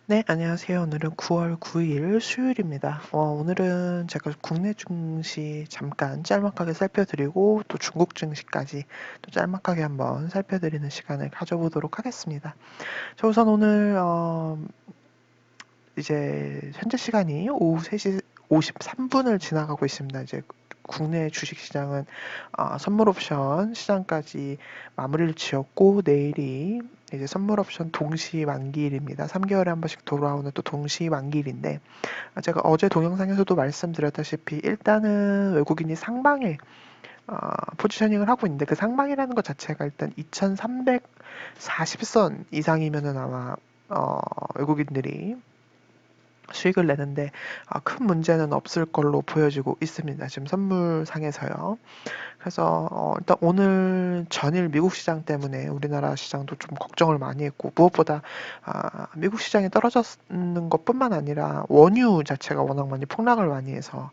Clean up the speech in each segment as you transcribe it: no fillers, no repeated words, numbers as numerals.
네, 안녕하세요. 오늘은 9월 9일 수요일입니다. 오늘은 제가 국내 증시 잠깐 짤막하게 살펴드리고 또 중국 증시까지 또 짤막하게 한번 살펴드리는 시간을 가져보도록 하겠습니다. 자, 우선 오늘 이제 현재 시간이 오후 3시 53분을 지나가고 있습니다. 이제 국내 주식시장은 선물 옵션 시장까지 마무리를 지었고 내일이 이제 선물 옵션 동시 만기일입니다. 3개월에 한 번씩 돌아오는 또 동시 만기일인데 제가 어제 동영상에서도 말씀드렸다시피 일단은 외국인이 상방에 포지셔닝을 하고 있는데 그 상방이라는 것 자체가 일단 2340선 이상이면은 아마 외국인들이 수익을 내는데 큰 문제는 없을 걸로 보여지고 있습니다. 지금 선물상에서요. 그래서 일단 오늘 전일 미국 시장 때문에 우리나라 시장도 좀 걱정을 많이 했고 무엇보다 미국 시장이 떨어졌는 것뿐만 아니라 원유 자체가 워낙 많이 폭락을 많이 해서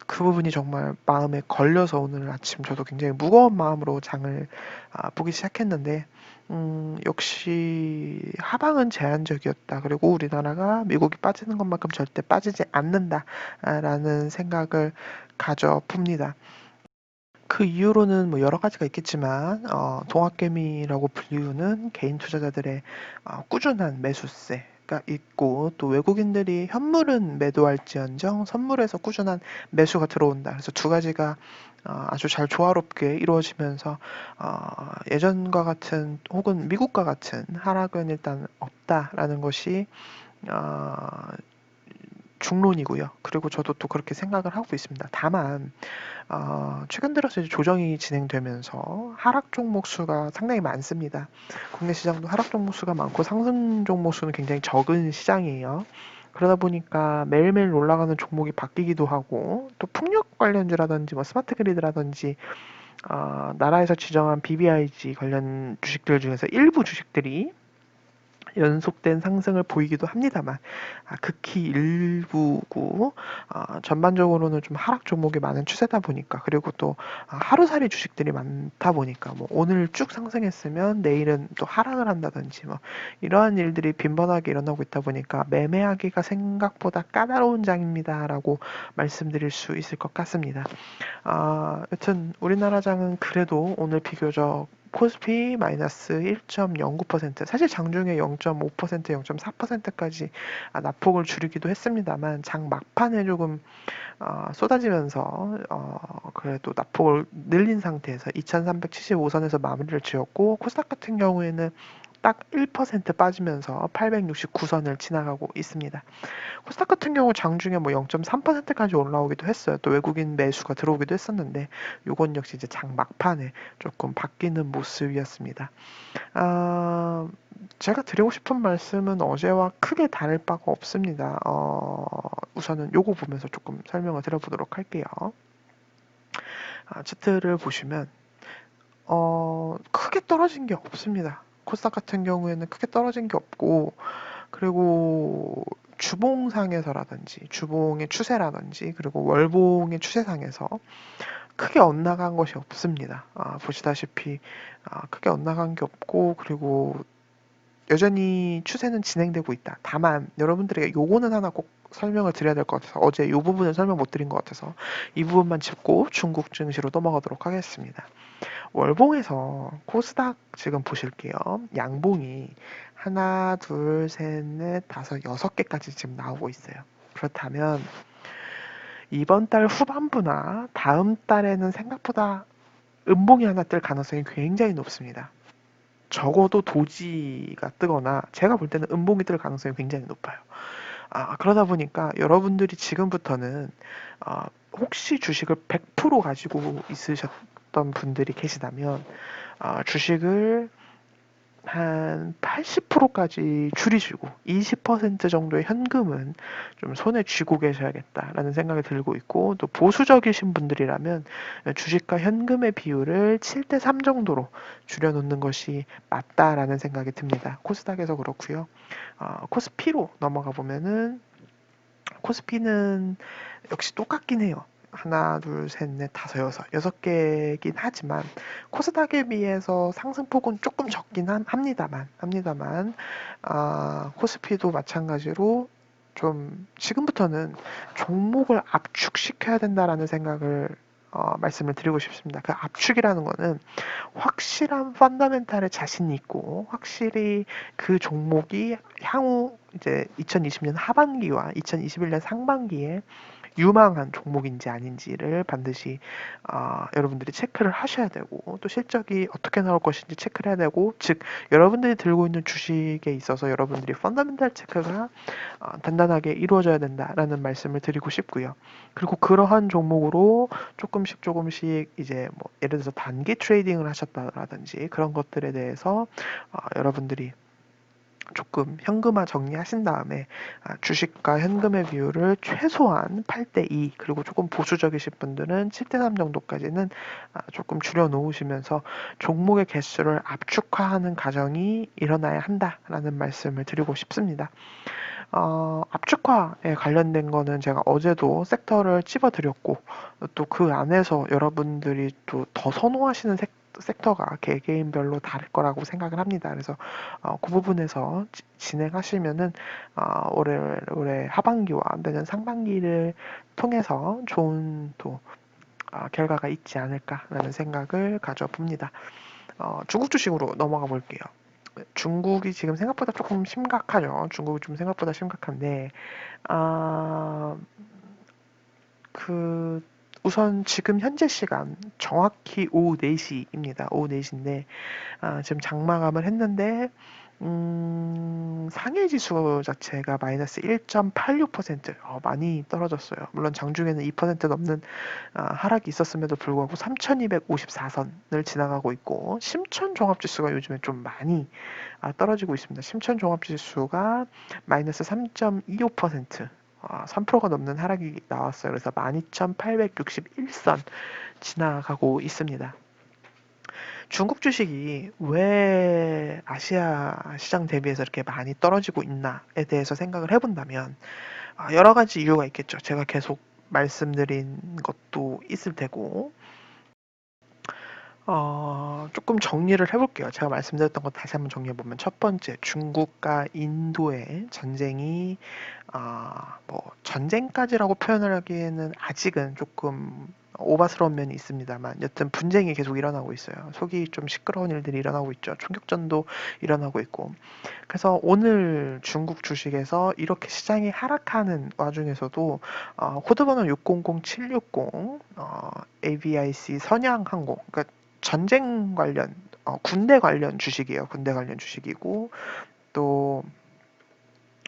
그 부분이 정말 마음에 걸려서 오늘 아침 저도 굉장히 무거운 마음으로 장을 보기 시작했는데 역시 하방은 제한적이었다. 그리고 우리나라가 미국이 빠지는 것만큼 절대 빠지지 않는다라는 생각을 가져 봅니다. 그 이유로는 뭐 여러 가지가 있겠지만 동학개미라고 불리우는 개인 투자자들의 꾸준한 매수세가 있고 또 외국인들이 현물은 매도할지언정 선물에서 꾸준한 매수가 들어온다. 그래서 두 가지가 아주 잘 조화롭게 이루어지면서 예전과 같은 혹은 미국과 같은 하락은 일단 없다라는 것이 어, 중론이고요. 그리고 저도 또 그렇게 생각을 하고 있습니다. 다만 최근 들어서 이제 조정이 진행되면서 하락 종목 수가 상당히 많습니다. 국내 시장도 하락 종목 수가 많고 상승 종목 수는 굉장히 적은 시장이에요. 그러다 보니까 매일매일 올라가는 종목이 바뀌기도 하고 또 풍력 관련주라든지 뭐 스마트 그리드라든지 나라에서 지정한 BBIG 관련 주식들 중에서 일부 주식들이 연속된 상승을 보이기도 합니다만 극히 일부고 전반적으로는 좀 하락 종목이 많은 추세다 보니까 그리고 또 하루살이 주식들이 많다 보니까 뭐 오늘 쭉 상승했으면 내일은 또 하락을 한다든지 뭐 이러한 일들이 빈번하게 일어나고 있다 보니까 매매하기가 생각보다 까다로운 장입니다라고 말씀드릴 수 있을 것 같습니다. 여튼 우리나라 장은 그래도 오늘 비교적 코스피 마이너스 1.09%, 사실 장중에 0.5%, 0.4%까지 낙폭을 줄이기도 했습니다만 장 막판에 조금 쏟아지면서 그래도 낙폭을 늘린 상태에서 2375선에서 마무리를 지었고 코스닥 같은 경우에는 딱 1% 빠지면서 869선을 지나가고 있습니다. 코스닥 같은 경우 장중에 뭐 0.3%까지 올라오기도 했어요. 또 외국인 매수가 들어오기도 했었는데 요건 역시 이제 장 막판에 조금 바뀌는 모습이었습니다. 아, 제가 드리고 싶은 말씀은 어제와 크게 다를 바가 없습니다. 우선은 요거 보면서 조금 설명을 드려보도록 할게요. 차트를 보시면 크게 떨어진 게 없습니다. 코스닥 같은 경우에는 크게 떨어진 게 없고 그리고 주봉상에서라든지 주봉의 추세라든지 그리고 월봉의 추세상에서 크게 엇나간 것이 없습니다. 보시다시피 크게 엇나간 게 없고 그리고 여전히 추세는 진행되고 있다. 다만 여러분들에게 요거는 하나 꼭 설명을 드려야 될 것 같아서 어제 요 부분을 설명 못 드린 것 같아서 이 부분만 짚고 중국 증시로 넘어가도록 하겠습니다. 월봉에서 코스닥 지금 보실게요. 양봉이 하나, 둘, 셋, 넷, 다섯, 6개까지 지금 나오고 있어요. 그렇다면 이번 달 후반부나 다음 달에는 생각보다 음봉이 하나 뜰 가능성이 굉장히 높습니다. 적어도 도지가 뜨거나 제가 볼 때는 음봉이 뜰 가능성이 굉장히 높아요. 그러다 보니까 여러분들이 지금부터는 혹시 주식을 100% 가지고 있으셨던 분들이 계시다면 주식을 한 80%까지 줄이시고 20% 정도의 현금은 좀 손에 쥐고 계셔야겠다라는 생각이 들고 있고 또 보수적이신 분들이라면 주식과 현금의 비율을 7대 3 정도로 줄여놓는 것이 맞다라는 생각이 듭니다. 코스닥에서 그렇고요. 코스피로 넘어가 보면은 코스피는 역시 똑같긴 해요. 하나, 둘, 셋, 넷, 다섯, 여섯 개긴 하지만 코스닥에 비해서 상승폭은 조금 적긴 합니다만 코스피도 마찬가지로 좀 지금부터는 종목을 압축시켜야 된다라는 생각을 말씀을 드리고 싶습니다. 그 압축이라는 거는 확실한 펀더멘탈에 자신이 있고 확실히 그 종목이 향후 이제 2020년 하반기와 2021년 상반기에 유망한 종목인지 아닌지를 반드시 여러분들이 체크를 하셔야 되고 또 실적이 어떻게 나올 것인지 체크를 해야 되고 즉 여러분들이 들고 있는 주식에 있어서 여러분들이 펀더멘탈 체크가 단단하게 이루어져야 된다라는 말씀을 드리고 싶고요. 그리고 그러한 종목으로 조금씩 이제 뭐 예를 들어서 단기 트레이딩을 하셨다라든지 그런 것들에 대해서 여러분들이 조금 현금화 정리하신 다음에 주식과 현금의 비율을 최소한 8대2 그리고 조금 보수적이신 분들은 7대3 정도까지는 조금 줄여 놓으시면서 종목의 개수를 압축화하는 과정이 일어나야 한다라는 말씀을 드리고 싶습니다. 압축화에 관련된 거는 제가 어제도 섹터를 찝어드렸고 또 그 안에서 여러분들이 또 더 선호하시는 섹터가 개개인별로 다를 거라고 생각을 합니다. 그래서 그 부분에서 진행하시면은 올해 하반기와 내년 상반기를 통해서 좋은 또 결과가 있지 않을까라는 생각을 가져봅니다. 중국 주식으로 넘어가 볼게요. 중국이 지금 생각보다 조금 심각하죠. 중국이 좀 생각보다 심각한데, 아, 그, 우선 지금 현재 시간 정확히 오후 4시입니다. 오후 4시인데, 지금 장마감을 했는데, 상해 지수 자체가 마이너스 1.86%, 많이 떨어졌어요. 물론 장중에는 2% 넘는 하락이 있었음에도 불구하고 3,254선을 지나가고 있고, 심천 종합지수가 요즘에 좀 많이 떨어지고 있습니다. 심천 종합지수가 마이너스 3.25%, 3%가 넘는 하락이 나왔어요. 그래서 12,861선 지나가고 있습니다. 중국 주식이 왜 아시아 시장 대비해서 이렇게 많이 떨어지고 있나에 대해서 생각을 해본다면 여러 가지 이유가 있겠죠. 제가 계속 말씀드린 것도 있을 테고 조금 정리를 해볼게요. 제가 말씀드렸던 거 다시 한번 정리해보면 첫 번째, 중국과 인도의 전쟁이 뭐 전쟁까지라고 표현을 하기에는 아직은 조금 오바스러운 면이 있습니다만 여튼 분쟁이 계속 일어나고 있어요. 속이 좀 시끄러운 일들이 일어나고 있죠. 총격전도 일어나고 있고. 그래서 오늘 중국 주식에서 이렇게 시장이 하락하는 와중에서도 코드번호 600760 AVIC 선양항공 그러니까 전쟁 관련 군대 관련 주식이에요. 군대 관련 주식이고 또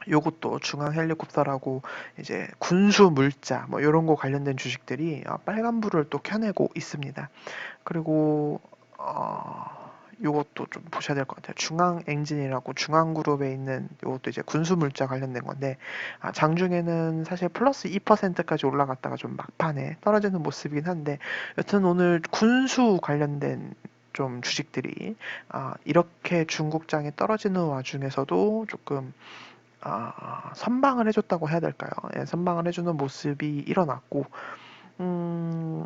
요것도 중앙 헬리콥터라고 이제 군수 물자 뭐 이런 거 관련된 주식들이 빨간불을 또 켜내고 있습니다. 그리고 요것도 좀 보셔야 될 것 같아요. 중앙 엔진이라고 중앙그룹에 있는 요것도 이제 군수 물자 관련된 건데 장중에는 사실 플러스 2%까지 올라갔다가 좀 막판에 떨어지는 모습이긴 한데 여튼 오늘 군수 관련된 좀 주식들이 이렇게 중국장에 떨어지는 와중에서도 조금 선방을 해줬다고 해야 될까요? 예, 선방을 해주는 모습이 일어났고 음,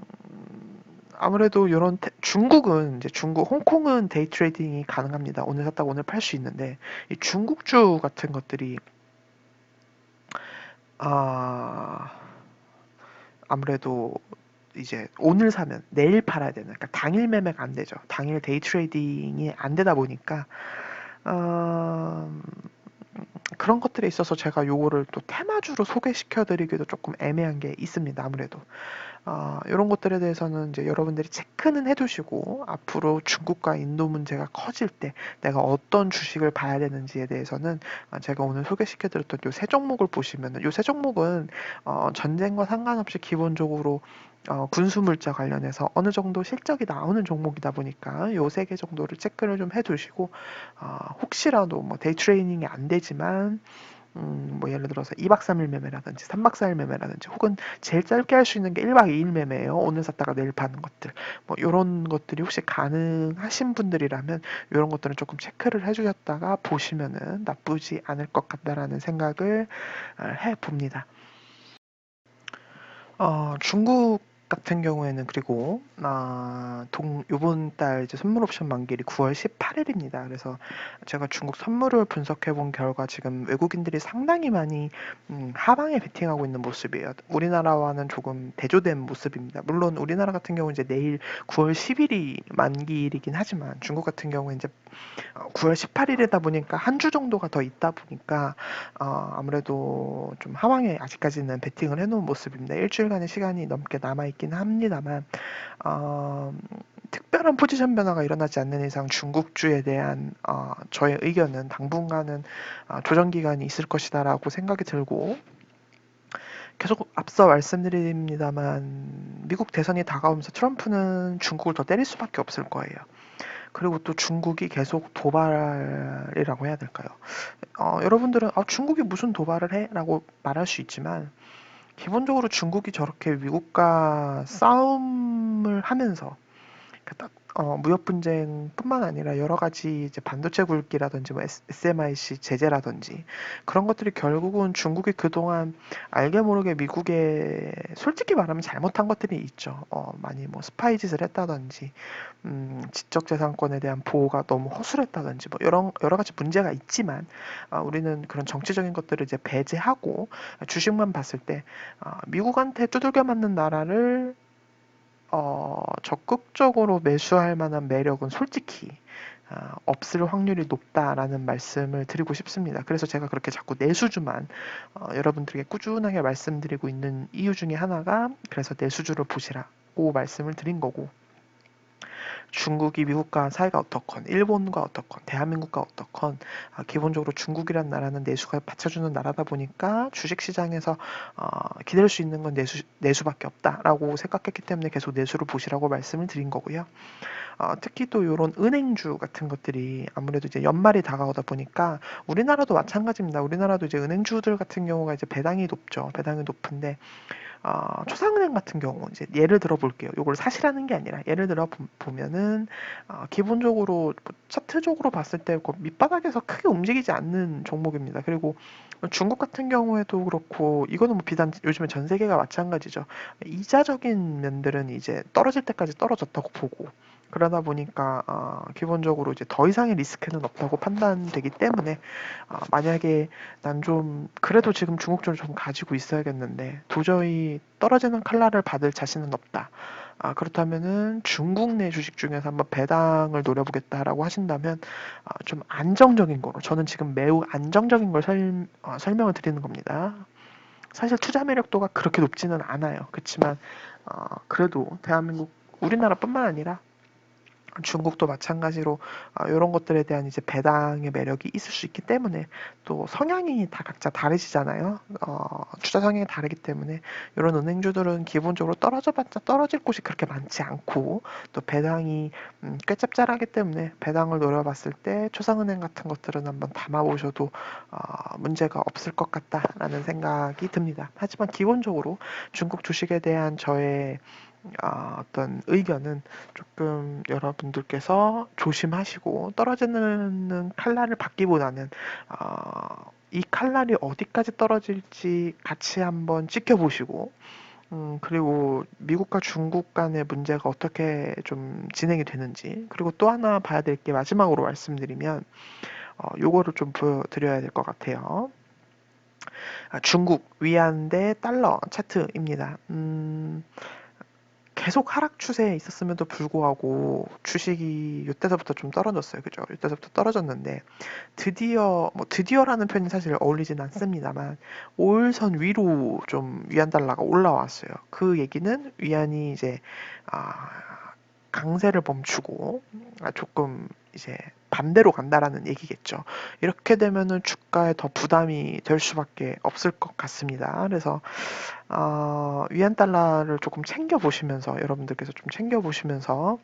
아무래도 이런 중국은 이제 홍콩은 데이 트레이딩이 가능합니다. 오늘 샀다가 오늘 팔 수 있는데 이 중국주 같은 것들이 아, 아무래도 이제 오늘 사면 내일 팔아야 되는 그러니까 당일 매매가 안 되죠. 당일 데이 트레이딩이 안 되다 보니까 어, 그런 것들에 있어서 제가 요거를 또 테마주로 소개시켜 드리기도 조금 애매한 게 있습니다. 아무래도 이런 것들에 대해서는 이제 여러분들이 체크는 해두시고 앞으로 중국과 인도 문제가 커질 때 내가 어떤 주식을 봐야 되는지에 대해서는 제가 오늘 소개시켜드렸던 요 세 종목을 보시면은 요 세 종목은 전쟁과 상관없이 기본적으로 군수물자 관련해서 어느 정도 실적이 나오는 종목이다 보니까 요 세 개 정도를 체크를 좀 해두시고 혹시라도 뭐 데이 트레이닝이 안 되지만 뭐 예를 들어서 2박 3일 매매라든지 3박 4일 매매라든지 혹은 제일 짧게 할 수 있는 게 1박 2일 매매예요. 오늘 샀다가 내일 파는 것들. 뭐 요런 것들이 혹시 가능하신 분들이라면 요런 것들은 조금 체크를 해주셨다가 보시면은 나쁘지 않을 것 같다라는 생각을 해 봅니다. 중국 같은 경우에는 그리고 요번 달 이제 선물 옵션 만기일이 9월 18일입니다. 그래서 제가 중국 선물을 분석해 본 결과 지금 외국인들이 상당히 많이 하방에 베팅하고 있는 모습이에요. 우리나라와는 조금 대조된 모습입니다. 물론 우리나라 같은 경우 이제 내일 9월 10일이 만기일이긴 하지만 중국 같은 경우에 이제 9월 18일이다 보니까 한 주 정도가 더 있다 보니까 아무래도 좀 하방에 아직까지는 베팅을 해놓은 모습입니다. 일주일간의 시간이 넘게 남아있긴 합니다만 특별한 포지션 변화가 일어나지 않는 이상 중국주에 대한 저의 의견은 당분간은 조정 기간이 있을 것이다라고 생각이 들고 계속 앞서 말씀드립니다만 미국 대선이 다가오면서 트럼프는 중국을 더 때릴 수밖에 없을 거예요. 그리고 또 중국이 계속 도발이라고 해야 될까요? 여러분들은 중국이 무슨 도발을 해? 라고 말할 수 있지만 기본적으로 중국이 저렇게 미국과 싸움을 하면서 무역 분쟁뿐만 아니라 여러 가지 이제 반도체 굴기라든지 뭐 SMIC 제재라든지 그런 것들이 결국은 중국이 그동안 알게 모르게 미국에 솔직히 말하면 잘못한 것들이 있죠. 많이 뭐 스파이 짓을 했다든지 지적재산권에 대한 보호가 너무 허술했다든지 뭐 여러 가지 문제가 있지만 우리는 그런 정치적인 것들을 이제 배제하고 주식만 봤을 때 미국한테 두들겨 맞는 나라를 적극적으로 매수할 만한 매력은 솔직히 없을 확률이 높다라는 말씀을 드리고 싶습니다. 그래서 제가 그렇게 자꾸 내수주만 여러분들에게 꾸준하게 말씀드리고 있는 이유 중에 하나가 그래서 내수주를 보시라고 말씀을 드린 거고 중국이 미국과 사이가 어떻건 일본과 어떻건 대한민국과 어떻건 기본적으로 중국이란 나라는 내수가 받쳐주는 나라다 보니까 주식시장에서 기댈 수 있는 건 내수밖에 없다라고 생각했기 때문에 계속 내수를 보시라고 말씀을 드린 거고요. 특히 또 이런 은행주 같은 것들이 아무래도 이제 연말이 다가오다 보니까 우리나라도 마찬가지입니다. 우리나라도 이제 은행주들 같은 경우가 이제 배당이 높죠. 배당이 높은데 초상은행 같은 경우 이제 예를 들어 볼게요. 이걸 사실하는 게 아니라 예를 들어 보면은 기본적으로 뭐 차트적으로 봤을 때 밑바닥에서 크게 움직이지 않는 종목입니다. 그리고 중국 같은 경우에도 그렇고 이거는 뭐 비단 요즘에 전 세계가 마찬가지죠. 이자적인 면들은 이제 떨어질 때까지 떨어졌다고 보고 그러다 보니까 기본적으로 이제 더 이상의 리스크는 없다고 판단되기 때문에 만약에 난 좀 그래도 지금 중국주를 좀 가지고 있어야겠는데 도저히 떨어지는 칼날을 받을 자신은 없다. 그렇다면은 중국 내 주식 중에서 한번 배당을 노려보겠다라고 하신다면 좀 안정적인 거로 저는 지금 매우 안정적인 걸 설명을 드리는 겁니다. 사실 투자 매력도가 그렇게 높지는 않아요. 그렇지만 그래도 대한민국 우리나라뿐만 아니라 중국도 마찬가지로 이런 것들에 대한 이제 배당의 매력이 있을 수 있기 때문에 또 성향이 다 각자 다르시잖아요. 투자 성향이 다르기 때문에 이런 은행주들은 기본적으로 떨어져봤자 떨어질 곳이 그렇게 많지 않고 또 배당이 꽤 짭짤하기 때문에 배당을 노려봤을 때 초상은행 같은 것들은 한번 담아보셔도 문제가 없을 것 같다라는 생각이 듭니다. 하지만 기본적으로 중국 주식에 대한 저의 어떤 의견은 조금 여러분들께서 조심하시고 떨어지는 칼날을 받기보다는 이 칼날이 어디까지 떨어질지 같이 한번 지켜보시고 그리고 미국과 중국 간의 문제가 어떻게 좀 진행이 되는지 그리고 또 하나 봐야 될 게 마지막으로 말씀드리면 요거를 좀 보여드려야 될 것 같아요. 중국 위안 대 달러 차트입니다. 계속 하락 추세에 있었음에도 불구하고 주식이 이때서부터 좀 떨어졌어요. 그죠? 이때서부터 떨어졌는데 드디어라는 표현이 사실 어울리진 않습니다만 5일선 위로 좀 위안 달러가 올라왔어요. 그 얘기는 위안이 이제 아, 강세를 멈추고 조금 이제 반대로 간다라는 얘기겠죠. 이렇게 되면은 주가에 더 부담이 될 수밖에 없을 것 같습니다. 그래서 위안 달러를 조금 챙겨 보시면서 여러분들께서 좀 챙겨 보시면서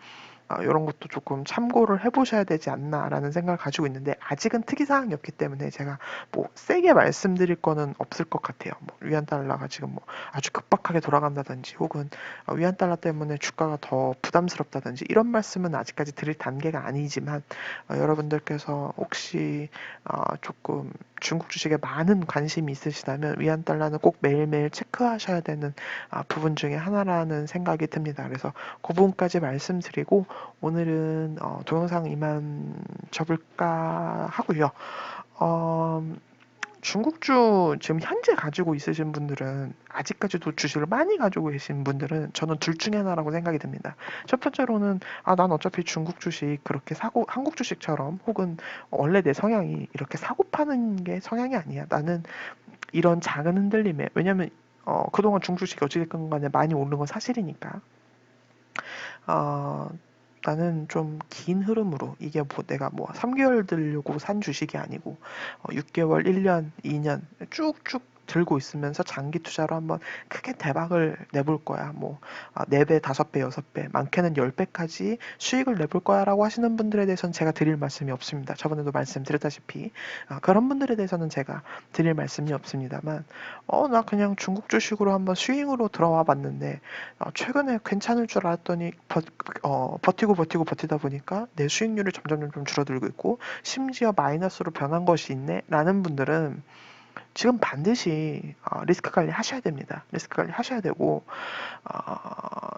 이런 것도 조금 참고를 해보셔야 되지 않나라는 생각을 가지고 있는데 아직은 특이사항이 없기 때문에 제가 뭐 세게 말씀드릴 거는 없을 것 같아요. 뭐 위안 달러가 지금 뭐 아주 급박하게 돌아간다든지 혹은 위안 달러 때문에 주가가 더 부담스럽다든지 이런 말씀은 아직까지 드릴 단계가 아니지만 여러분들께서 혹시 조금 중국 주식에 많은 관심이 있으시다면 위안 달러는 꼭 매일매일 체크하셔야 되는 부분 중에 하나라는 생각이 듭니다. 그래서 그 부분까지 말씀드리고 오늘은 동영상 이만 접을까 하고요. 어, 중국주 지금 현재 가지고 있으신 분들은 아직까지도 주식을 많이 가지고 계신 분들은 저는 둘 중에 하나라고 생각이 듭니다. 첫 번째로는 난 어차피 중국 주식 그렇게 사고 한국 주식처럼 혹은 원래 내 성향이 이렇게 사고 파는 게 성향이 아니야. 나는 이런 작은 흔들림에 왜냐면 그동안 중국 주식이 어찌됐건 간에 많이 오른 건 사실이니까 어, 나는 좀 긴 흐름으로 이게 뭐 내가 뭐 3개월 들려고 산 주식이 아니고 6개월, 1년, 2년 쭉쭉 들고 있으면서 장기 투자로 한번 크게 대박을 내볼 거야. 뭐 4배, 5배, 6배, 많게는 10배까지 수익을 내볼 거야라고 하시는 분들에 대해서는 제가 드릴 말씀이 없습니다. 저번에도 말씀드렸다시피 그런 분들에 대해서는 제가 드릴 말씀이 없습니다만 나 그냥 중국 주식으로 한번 스윙으로 들어와 봤는데 최근에 괜찮을 줄 알았더니 버티고 버티다 보니까 내 수익률이 점점 줄어들고 있고 심지어 마이너스로 변한 것이 있네 라는 분들은 지금 반드시 리스크 관리 하셔야 됩니다. 리스크 관리 하셔야 되고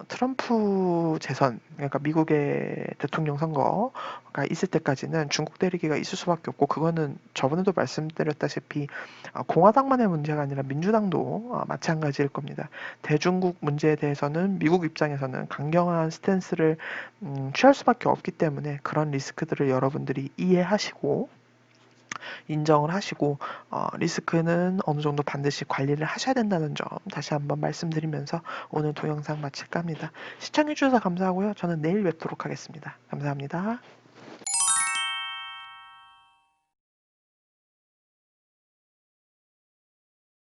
트럼프 재선, 그러니까 미국의 대통령 선거가 있을 때까지는 중국 대리기가 있을 수밖에 없고, 그거는 저번에도 말씀드렸다시피 공화당만의 문제가 아니라 민주당도 마찬가지일 겁니다. 대중국 문제에 대해서는 미국 입장에서는 강경한 스탠스를 취할 수밖에 없기 때문에 그런 리스크들을 여러분들이 이해하시고 인정을 하시고 리스크는 어느 정도 반드시 관리를 하셔야 된다는 점 다시 한번 말씀드리면서 오늘 동영상 마칠까 합니다. 시청해주셔서 감사하고요. 저는 내일 뵙도록 하겠습니다. 감사합니다.